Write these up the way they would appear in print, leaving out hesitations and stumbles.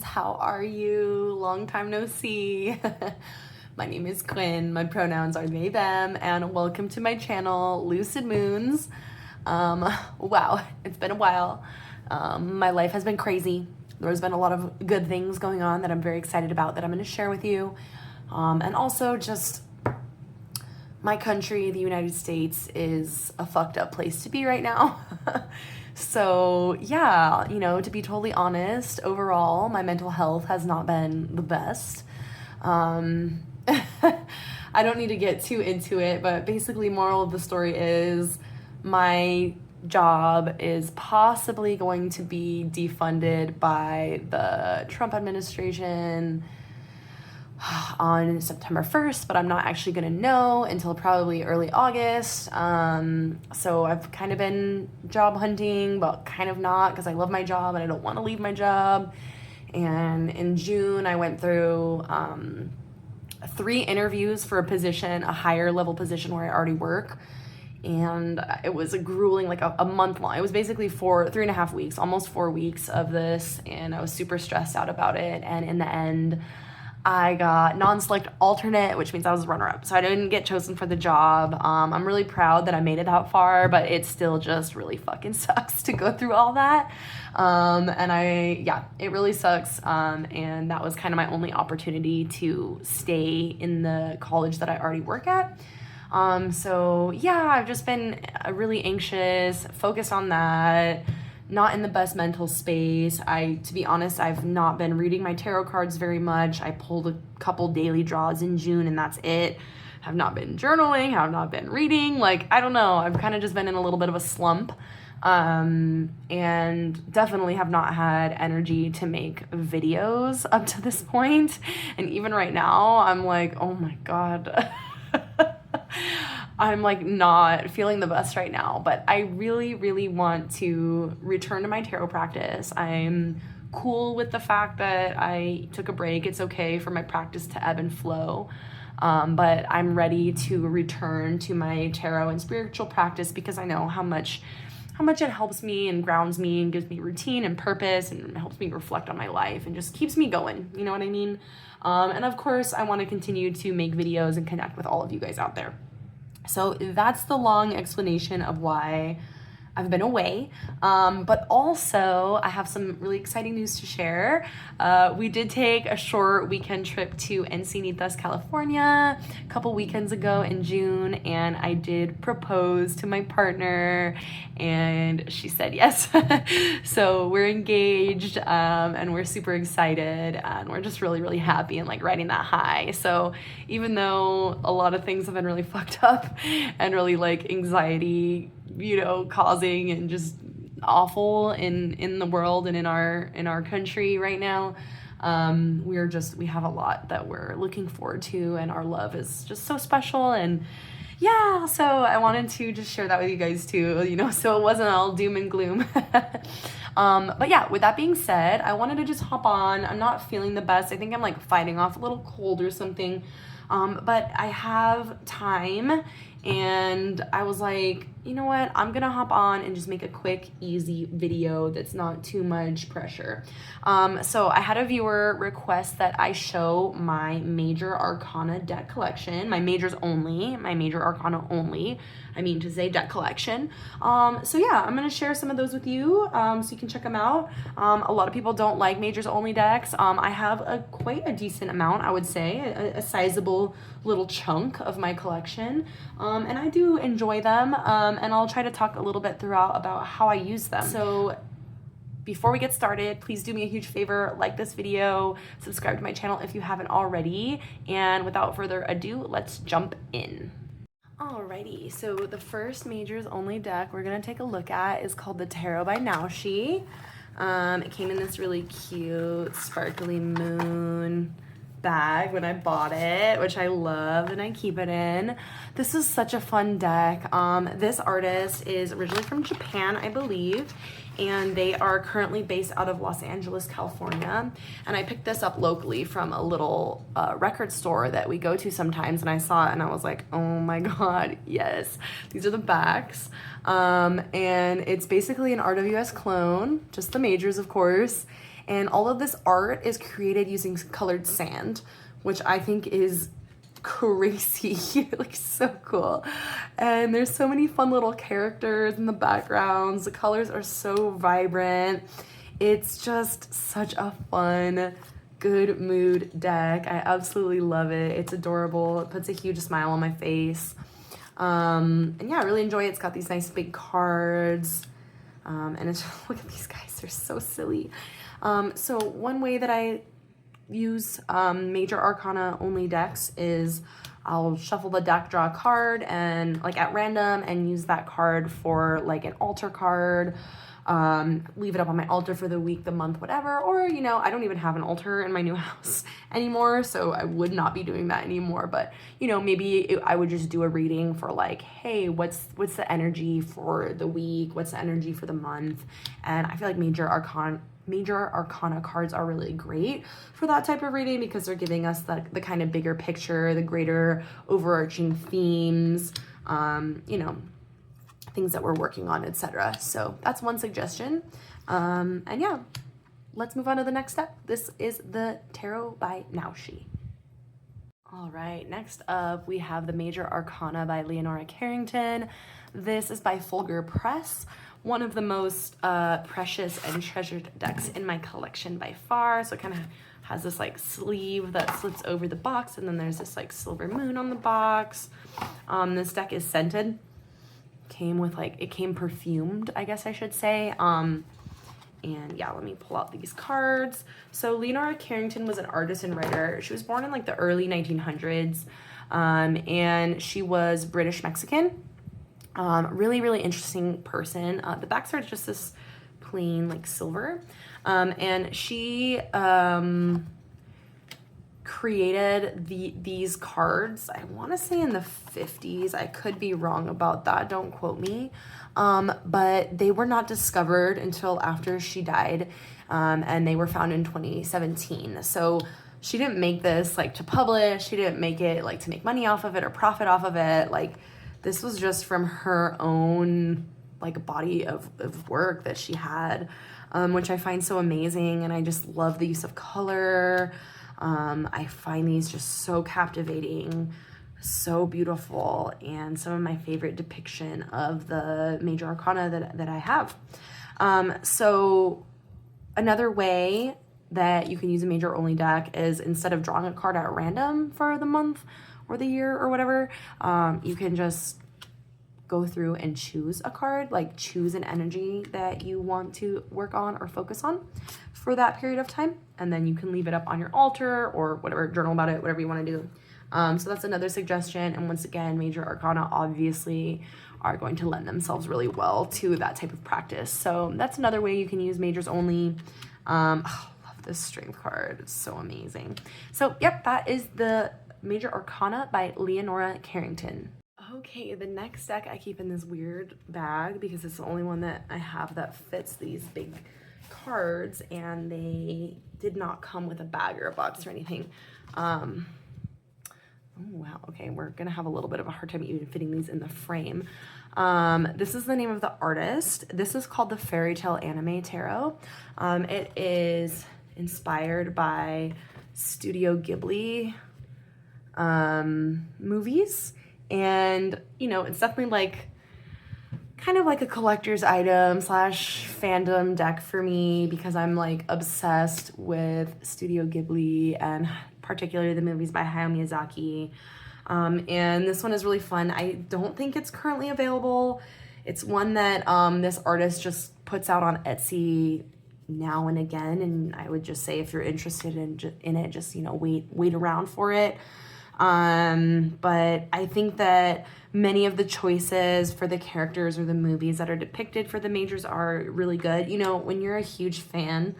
friends, how are you? Long time no see. My name is Quinn, my pronouns are they, them, and welcome to my channel, Lucid Moons. Wow, it's been a while. My life has been crazy. There's been a lot of good things going on that I'm very excited about that I'm going to share with you. And also just my country, the United States, is a fucked up place to be right now. So yeah, you know, to be totally honest, overall, my mental health has not been the best. I don't need to get too into it, but basically moral of the story is my job is possibly going to be defunded by the Trump administration on September 1st, but I'm not actually going to know until probably early August. So I've kind of been job hunting, but kind of not, because I love my job and I don't want to leave my job. And in June, I went through 3 interviews for a position, a higher level position where I already work. And it was a grueling, like a month long. It was basically 3.5 weeks, almost 4 weeks of this. And I was super stressed out about it. And in the end, I got non-select alternate, which means I was runner-up. So I didn't get chosen for the job. I'm really proud that I made it that far, but it still just really fucking sucks to go through all that. It really sucks. And that was kind of my only opportunity to stay in the college that I already work at. So yeah, I've just been really anxious, focused on that. Not in the best mental space. To be honest, I've not been reading my tarot cards very much. I pulled a couple daily draws in June and that's it. Have not been journaling, have not been reading. Like, I don't know. I've kind of just been in a little bit of a slump. And definitely have not had energy to make videos up to this point. And even right now, I'm like, oh my God. I'm like not feeling the best right now, but I really, really want to return to my tarot practice. I'm cool with the fact that I took a break. It's okay for my practice to ebb and flow. But I'm ready to return to my tarot and spiritual practice because I know how much it helps me and grounds me and gives me routine and purpose and helps me reflect on my life and just keeps me going. You know what I mean? And of course, I want to continue to make videos and connect with all of you guys out there. So that's the long explanation of why I've been away, but also I have some really exciting news to share. We did take a short weekend trip to Encinitas, California a couple weekends ago in June, and I did propose to my partner and she said yes. So we're engaged, and we're super excited and we're just really, really happy and like riding that high. So even though a lot of things have been really fucked up and really like anxiety, you know, causing and just awful in the world and in our country right now, we have a lot that we're looking forward to, and our love is just so special. And yeah, so I wanted to just share that with you guys too, you know, so it wasn't all doom and gloom. But yeah, with that being said, I wanted to just hop on. I'm not feeling the best. I think I'm like fighting off a little cold or something. But I have time and I was like, you know what, I'm gonna hop on and just make a quick, easy video that's not too much pressure. So I had a viewer request that I show my major arcana deck collection, my major arcana only, I mean to say deck collection. So yeah, I'm gonna share some of those with you, so you can check them out. A lot of people don't like majors only decks. I have quite a decent amount, I would say, a sizable little chunk of my collection, and I do enjoy them, and I'll try to talk a little bit throughout about how I use them. So before we get started, please do me a huge favor, like this video, subscribe to my channel if you haven't already, and without further ado, let's jump in. Alrighty, so the first majors only deck we're gonna take a look at is called the Tarot by Nashi. It came in this really cute sparkly moon bag when I bought it, which I love and I keep it in. This is such a fun deck. This artist is originally from Japan, I believe, and they are currently based out of Los Angeles, California. And I picked this up locally from a little record store that we go to sometimes, and I saw it and I was like, oh my God, yes. These are the backs. And it's basically an Art of US clone, just the majors, of course. And all of this art is created using colored sand, which I think is crazy, like so cool. And there's so many fun little characters in the backgrounds. The colors are so vibrant. It's just such a fun, good mood deck. I absolutely love it. It's adorable. It puts a huge smile on my face. And yeah, I really enjoy it. It's got these nice big cards. And it's look at these guys, they're so silly. So one way that I use major arcana only decks is I'll shuffle the deck, draw a card, and like at random, and use that card for like an altar card. Leave it up on my altar for the week, the month, whatever. Or, you know, I don't even have an altar in my new house anymore, so I would not be doing that anymore. But, you know, maybe I would just do a reading for like, hey, what's the energy for the week? What's the energy for the month? And I feel like major arcana cards are really great for that type of reading because they're giving us the kind of bigger picture, the greater overarching themes, you know, things that we're working on, etc. So that's one suggestion. And yeah, let's move on to the next step. This is the Tarot by Nashi. All right, next up we have the Major Arcana by Leonora Carrington. This is by Fulgur Press, one of the most precious and treasured decks in my collection by far. So it kind of has this like sleeve that slips over the box, and then there's this like silver moon on the box. This deck is scented. It came perfumed, I guess I should say. And yeah, let me pull out these cards. So Leonora Carrington was an artist and writer. She was born in like the early 1900s, and she was British Mexican. Really, really interesting person. The backs are just this plain like silver. And she created these cards, I want to say in the 50s. I could be wrong about that, don't quote me. But they were not discovered until after she died, and they were found in 2017. So she didn't make this like to publish. She didn't make it like to make money off of it or profit off of it. Like this was just from her own like body of work that she had, which I find so amazing. And I just love the use of color. I find these just so captivating, so beautiful, and some of my favorite depiction of the major arcana that I have. So another way that you can use a major only deck is instead of drawing a card at random for the month or the year or whatever, you can just go through and choose a card, like choose an energy that you want to work on or focus on for that period of time. And then you can leave it up on your altar or whatever, journal about it, whatever you want to do. So that's another suggestion. And once again, major arcana obviously are going to lend themselves really well to that type of practice. So that's another way you can use majors only. I love this strength card. It's so amazing. So yep, that is the Major Arcana by Leonora Carrington. Okay, the next deck I keep in this weird bag because it's the only one that I have that fits these big cards, and they did not come with a bag or a box or anything. Oh wow, okay, we're gonna have a little bit of a hard time even fitting these in the frame. This is the name of the artist. This is called the Fairy Tale Anime Tarot. It is inspired by Studio Ghibli movies, and you know, it's definitely like kind of like a collector's item / fandom deck for me because I'm like obsessed with Studio Ghibli and particularly the movies by Hayao Miyazaki. And this one is really fun. I don't think it's currently available. It's one that this artist just puts out on Etsy now and again, and I would just say if you're interested in it, just, you know, wait around for it. But I think that many of the choices for the characters or the movies that are depicted for the majors are really good. You know, when you're a huge fan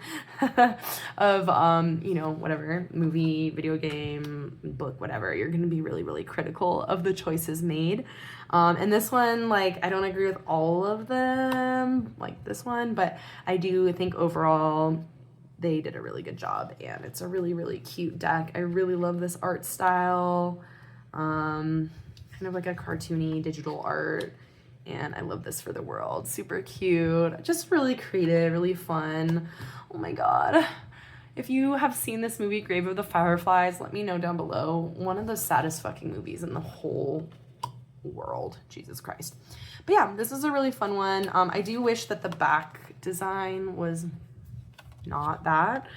of, you know, whatever, movie, video game, book, whatever, you're going to be really, really critical of the choices made. And this one, like, I don't agree with all of them, like this one, but I do think overall they did a really good job, and it's a really, really cute deck. I really love this art style. Kind of like a cartoony digital art. And I love this for the world. Super cute. Just really creative, really fun. Oh my God. If you have seen this movie, Grave of the Fireflies, let me know down below. One of the saddest fucking movies in the whole world. Jesus Christ. But yeah, this is a really fun one. I do wish that the back design was not that.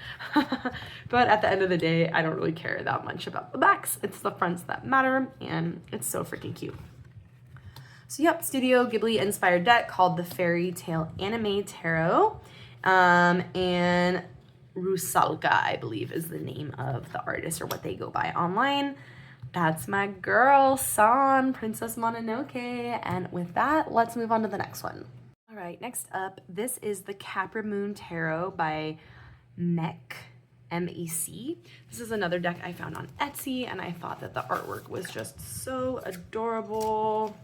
But at the end of the day, I don't really care that much about the backs. It's the fronts that matter, and it's so freaking cute. So yep, Studio Ghibli inspired deck called the Fairy Tale Anime Tarot. And Rusalka, I believe, is the name of the artist or what they go by online. That's my girl, Princess Mononoke. And with that, let's move on to the next one. All right, next up, this is the Capri Moon Tarot by Mec, M-E-C. This is another deck I found on Etsy, and I thought that the artwork was just so adorable.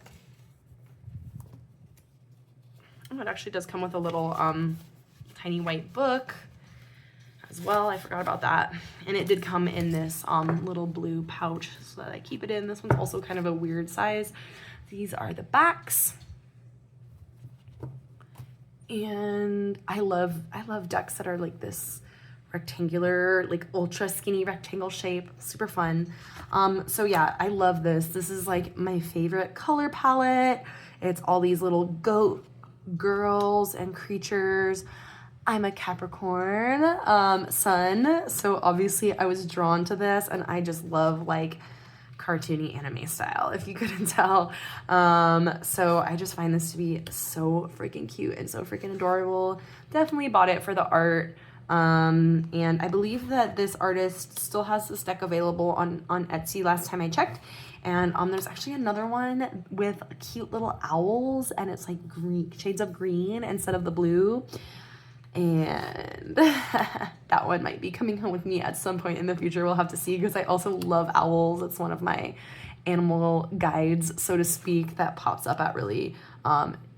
Oh, it actually does come with a little tiny white book as well. I forgot about that. And it did come in this little blue pouch so that I keep it in. This one's also kind of a weird size. These are the backs. And I love decks that are like this rectangular, like ultra skinny rectangle shape. Super fun. So yeah, I love this. This is like my favorite color palette. It's all these little goat girls and creatures. I'm a Capricorn sun, so obviously I was drawn to this, and I just love like cartoony anime style, if you couldn't tell. So I just find this to be so freaking cute and so freaking adorable. Definitely bought it for the art. And I believe that this artist still has this deck available on Etsy last time I checked. And there's actually another one with cute little owls, and it's like green, shades of green instead of the blue. And that one might be coming home with me at some point in the future. We'll have to see, because I also love owls. It's one of my animal guides, so to speak, that pops up at really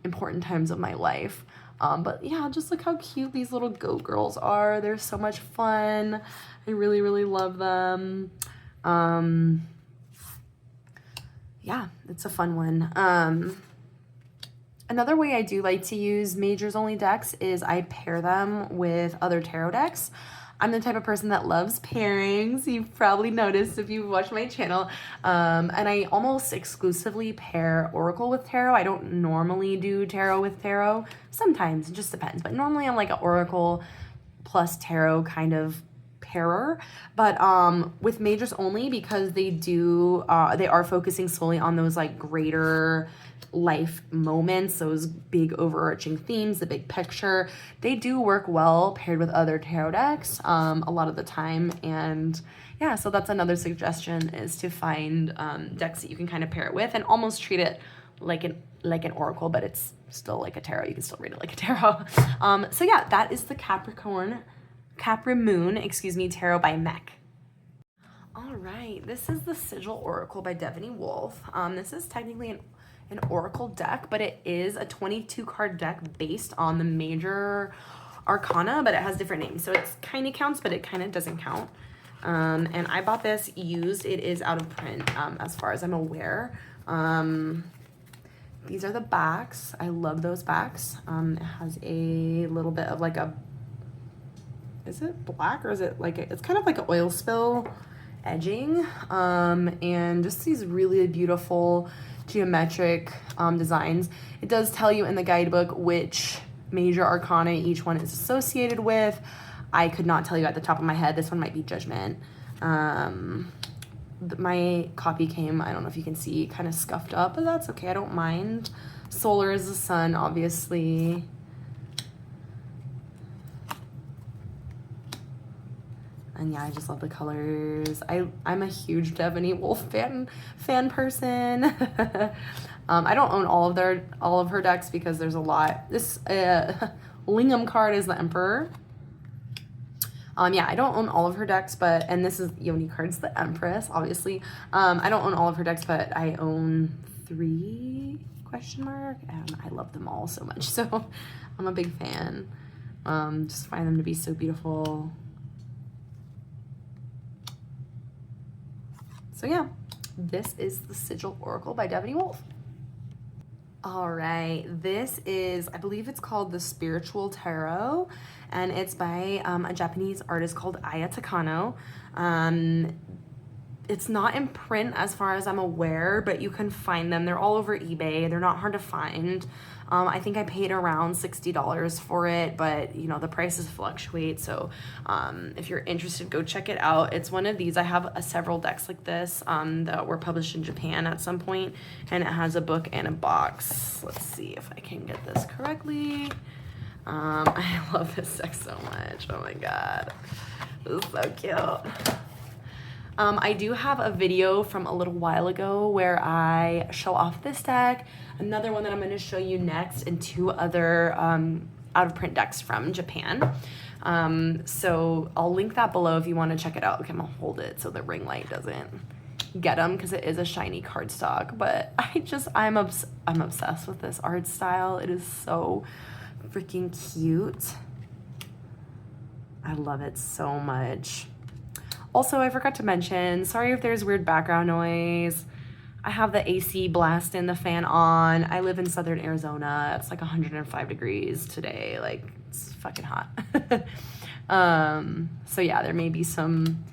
important times of my life. But yeah, just look how cute these little goat girls are. They're so much fun. I really, really love them. Yeah, it's a fun one. Another way I do like to use majors only decks is I pair them with other tarot decks. I'm the type of person that loves pairings. You've probably noticed if you've watched my channel. And I almost exclusively pair Oracle with Tarot. I don't normally do Tarot with Tarot. Sometimes, it just depends. But normally I'm like an Oracle plus Tarot kind of pairer. But with majors only, because they are focusing solely on those like greater life moments, those big overarching themes, the big picture, they do work well paired with other tarot decks a lot of the time. And yeah, so that's another suggestion, is to find decks that you can kind of pair it with and almost treat it like an oracle, but it's still like a tarot. You can still read it like a tarot. So yeah, that is the Capri Moon, tarot by Mec. All right, this is the Sigil Oracle by Devaney Wolf. This is technically an oracle deck, but it is a 22 card deck based on the major arcana, but it has different names, so it kind of counts, but it kind of doesn't count. And I bought this used. It is out of print, as far as I'm aware. These are the backs. I love those backs. It has a little bit of like is it black, or is it like it's kind of like an oil spill edging, and just these really beautiful geometric designs. It does tell you in the guidebook which major arcana each one is associated with. I could not tell you at the top of my head. This one might be Judgment. My copy came, I don't know if you can see, kind of scuffed up, but that's okay. I don't mind. Solar is the sun, obviously. And yeah, I just love the colors. I'm a huge Devaney Wolf fan person. I don't own all of her decks because there's a lot. This Lingam card is the Emperor. Yeah, I don't own all of her decks, and this is Yoni cards, the Empress, obviously. I don't own all of her decks, but I own 3 ? And I love them all so much. So I'm a big fan. Just find them to be so beautiful. So yeah, this is the Sigil Oracle by Devaney Wolf. All right, this is, I believe it's called the Spiritual Tarot, and it's by a Japanese artist called Aya Takano. It's not in print as far as I'm aware, but you can find them. They're all over eBay. They're not hard to find. I think I paid around $60 for it, but you know, the prices fluctuate. So if you're interested, go check it out. It's one of these. I have several decks like this that were published in Japan at some point, and it has a book and a box. Let's see if I can get this correctly. I love this deck so much. Oh my God, this is so cute. I do have a video from a little while ago where I show off this deck, another one that I'm going to show you next, and two other out-of-print decks from Japan. So I'll link that below if you want to check it out. Okay, I'm going to hold it so the ring light doesn't get them because it is a shiny cardstock. But I'm obsessed with this art style. It is so freaking cute. I love it so much. Also, I forgot to mention, sorry if there's weird background noise. I have the AC blast and the fan on. I live in southern Arizona. It's like 105 degrees today. Like, it's fucking hot. So yeah, there may be some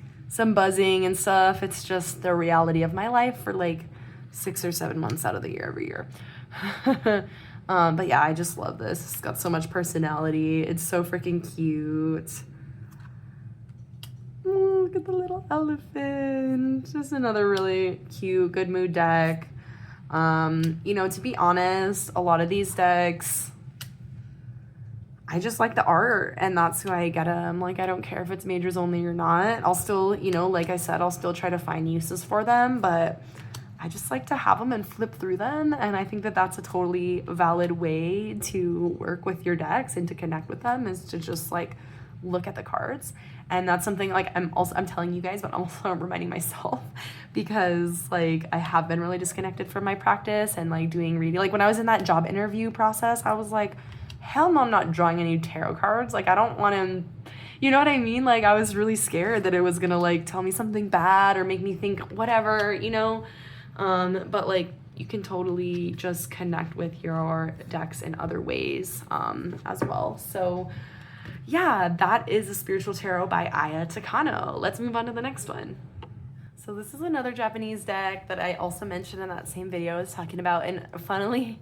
buzzing and stuff. It's just the reality of my life for like 6 or 7 months out of the year every year. But yeah, I just love this. It's got so much personality. It's so freaking cute. Look at the little elephant. Just another really cute, good mood deck. You know, to be honest, a lot of these decks, I just like the art, and that's who I get them. Like, I don't care if it's majors only or not. I'll still, you know, like I said, I'll still try to find uses for them, but I just like to have them and flip through them. And I think that that's a totally valid way to work with your decks and to connect with them, is to just like look at the cards. And that's something like I'm telling you guys, but I'm also reminding myself, because like I have been really disconnected from my practice and like doing reading. Like when I was in that job interview process, I was like, hell no, I'm not drawing any tarot cards. Like I don't want to, you know what I mean? Like I was really scared that it was gonna like tell me something bad or make me think whatever, you know? But like you can totally just connect with your decks in other ways as well. So yeah, that is the Spiritual Tarot by Aya Takano. Let's move on to the next one. So this is another Japanese deck that I also mentioned in that same video I was talking about, and funnily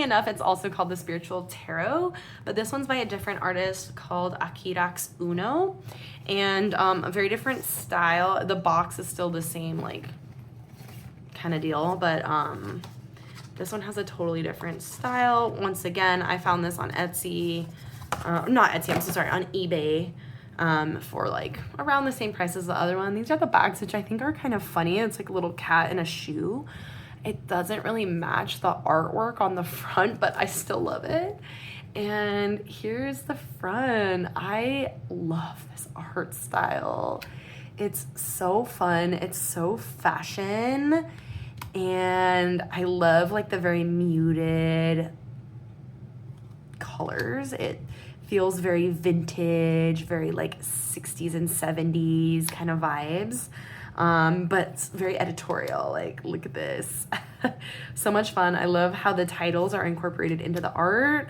enough, it's also called the Spiritual Tarot, but this one's by a different artist called Aquirax Uno, and a very different style. The box is still the same, like, kind of deal, but this one has a totally different style. Once again, I found this on Etsy. Not Etsy, I'm so sorry, on eBay for like around the same price as the other one. These are the bags, which I think are kind of funny. It's like a little cat in a shoe. It doesn't really match the artwork on the front, but I still love it. And here's the front. I love this art style. It's so fun. It's so fashion. And I love like the very muted colors. It feels very vintage, very like 60s and 70s kind of vibes, but it's very editorial. Like, look at this. So much fun. I love how the titles are incorporated into the art.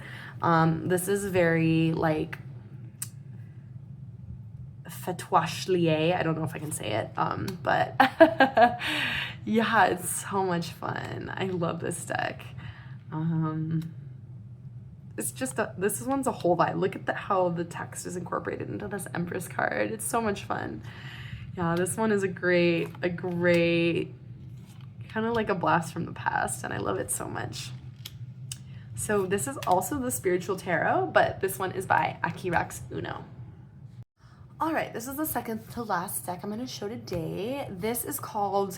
This is very like fatouachlier. I don't know if I can say it, but yeah, it's so much fun. I love this deck. It's just this one's a whole vibe. Look at how the text is incorporated into this Empress card. It's so much fun. Yeah, this one is a great, kind of like a blast from the past, and I love it so much. So this is also the Spiritual Tarot, but this one is by Aquirax Uno. All right, this is the second to last deck I'm going to show today. This is called,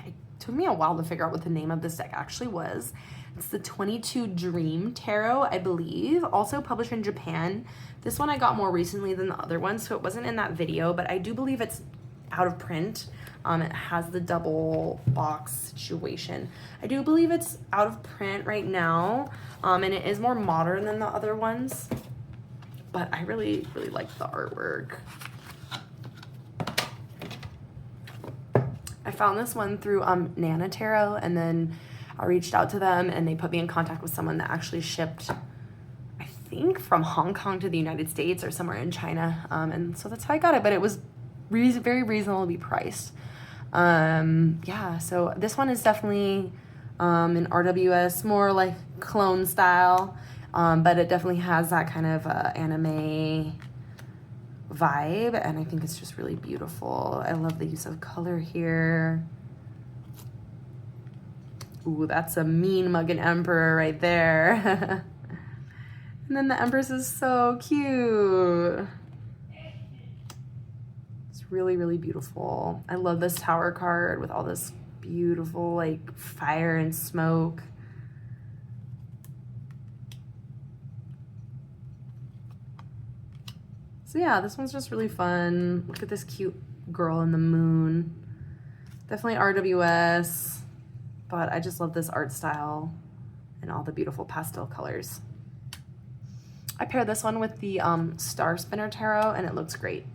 it took me a while to figure out what the name of this deck actually was. It's the 22 Dream Tarot, I believe, also published in Japan. This one I got more recently than the other one, so it wasn't in that video, but I do believe it's out of print. It has the double box situation. I do believe it's out of print right now, and it is more modern than the other ones, but I really like the artwork. I found this one through Nana Tarot, and then I reached out to them and they put me in contact with someone that actually shipped, I think, from Hong Kong to the United States or somewhere in China. And so that's how I got it, but it was very reasonably priced. Yeah, so this one is definitely an RWS, more like clone style, but it definitely has that kind of anime vibe, and I think it's just really beautiful. I love the use of color here. Ooh, that's a mean muggin' emperor right there. And then the empress is so cute. It's really beautiful. I love this tower card with all this beautiful like fire and smoke. So yeah, this one's just really fun. Look at this cute girl in the moon. Definitely RWS, but I just love this art style and all the beautiful pastel colors. I paired this one with the Star Spinner Tarot and it looks great.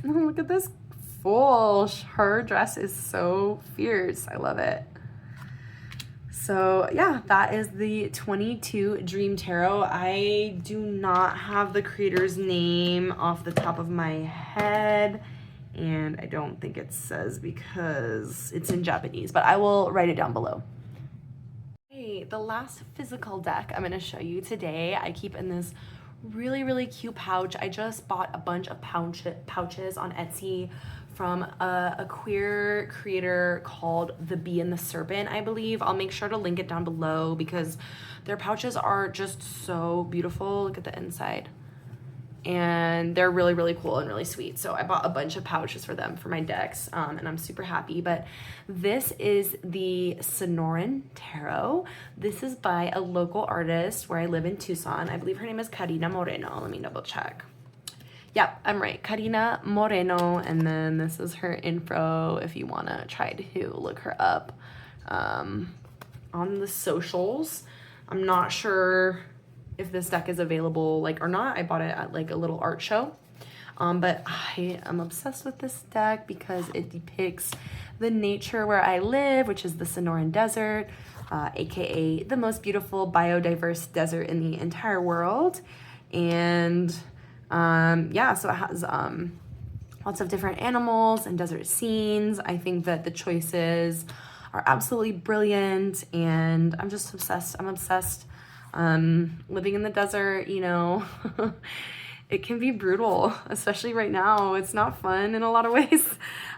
Look at this fool. Her dress is so fierce. I love it. So yeah, that is the 22 Dream Tarot. I do not have the creator's name off the top of my head, and I don't think it says because it's in Japanese, but I will write it down below. Okay, the last physical deck I'm going to show you today, I keep in this really cute pouch. I just bought a bunch of pouches on Etsy from a queer creator called The Bee and the Serpent, I believe. I'll make sure to link it down below because their pouches are just so beautiful. Look at the inside. And they're really cool and really sweet. So I bought a bunch of pouches for them for my decks, and I'm super happy. But this is the Sonorin Tarot. This is by a local artist where I live in Tucson. I believe her name is Karina Moreno. Let me double check. Yep, I'm right. Karina Moreno. And then this is her info if you want to try to look her up on the socials. I'm not sure if this deck is available like or not. I bought it at like a little art show. But I am obsessed with this deck because it depicts the nature where I live, which is the Sonoran Desert, aka the most beautiful biodiverse desert in the entire world. And yeah, so it has lots of different animals and desert scenes. I think that the choices are absolutely brilliant, and I'm just obsessed. I'm obsessed. Living in the desert, you know, it can be brutal, especially right now. It's not fun in a lot of ways.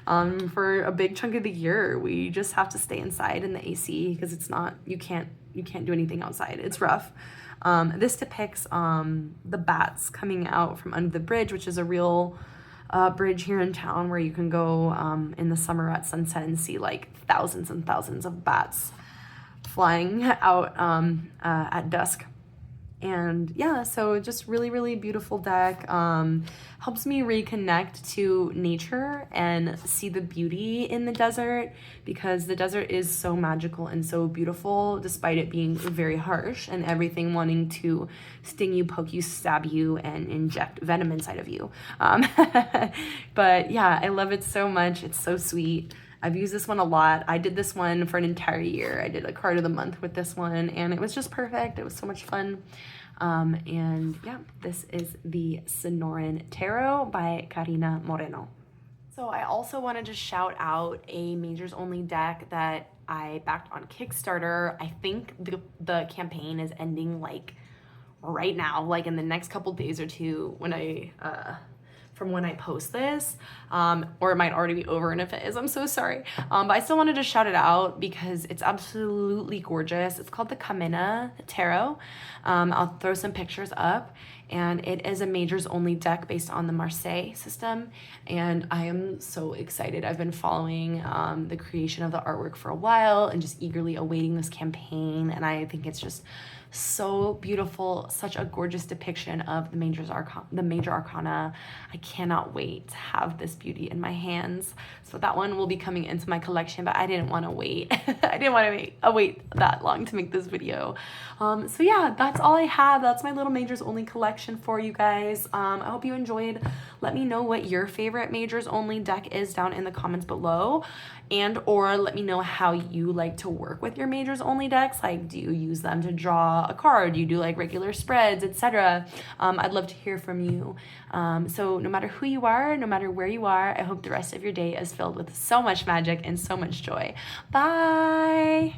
For a big chunk of the year, we just have to stay inside in the AC because it's not, you can't do anything outside. It's rough. This depicts the bats coming out from under the bridge, which is a real bridge here in town where you can go in the summer at sunset and see like thousands and thousands of bats flying out at dusk. And yeah, so just really beautiful deck. Helps me reconnect to nature and see the beauty in the desert, because the desert is so magical and so beautiful despite it being very harsh and everything wanting to sting you, poke you, stab you, and inject venom inside of you. But yeah, I love it so much. It's so sweet. I've used this one a lot. I did this one for an entire year. I did a card of the month with this one, and it was just perfect. It was so much fun. And yeah, this is the Sonorin Tarot by Karina Moreno. So I also wanted to shout out a majors only deck that I backed on Kickstarter. I think the campaign is ending like right now, like in the next couple days or two when from when I post this, or it might already be over, and if it is, I'm so sorry. But I still wanted to shout it out because it's absolutely gorgeous. It's called the Kamina Tarot. I'll throw some pictures up, and it is a majors only deck based on the Marseille system, and I am so excited. I've been following the creation of the artwork for a while and just eagerly awaiting this campaign, and I think it's just so beautiful, such a gorgeous depiction of the major arcana. I cannot wait to have this beauty in my hands. So that one will be coming into my collection, but I didn't want to wait. I didn't want to wait that long to make this video. So yeah, that's all I have. That's my little majors only collection. section for you guys. I hope you enjoyed. Let me know what your favorite majors only deck is down in the comments below, and or let me know how you like to work with your majors only decks. Like, do you use them to draw a card? Do you do like regular spreads, etc.? I'd love to hear from you. So no matter who you are, no matter where you are, I hope the rest of your day is filled with so much magic and so much joy. Bye.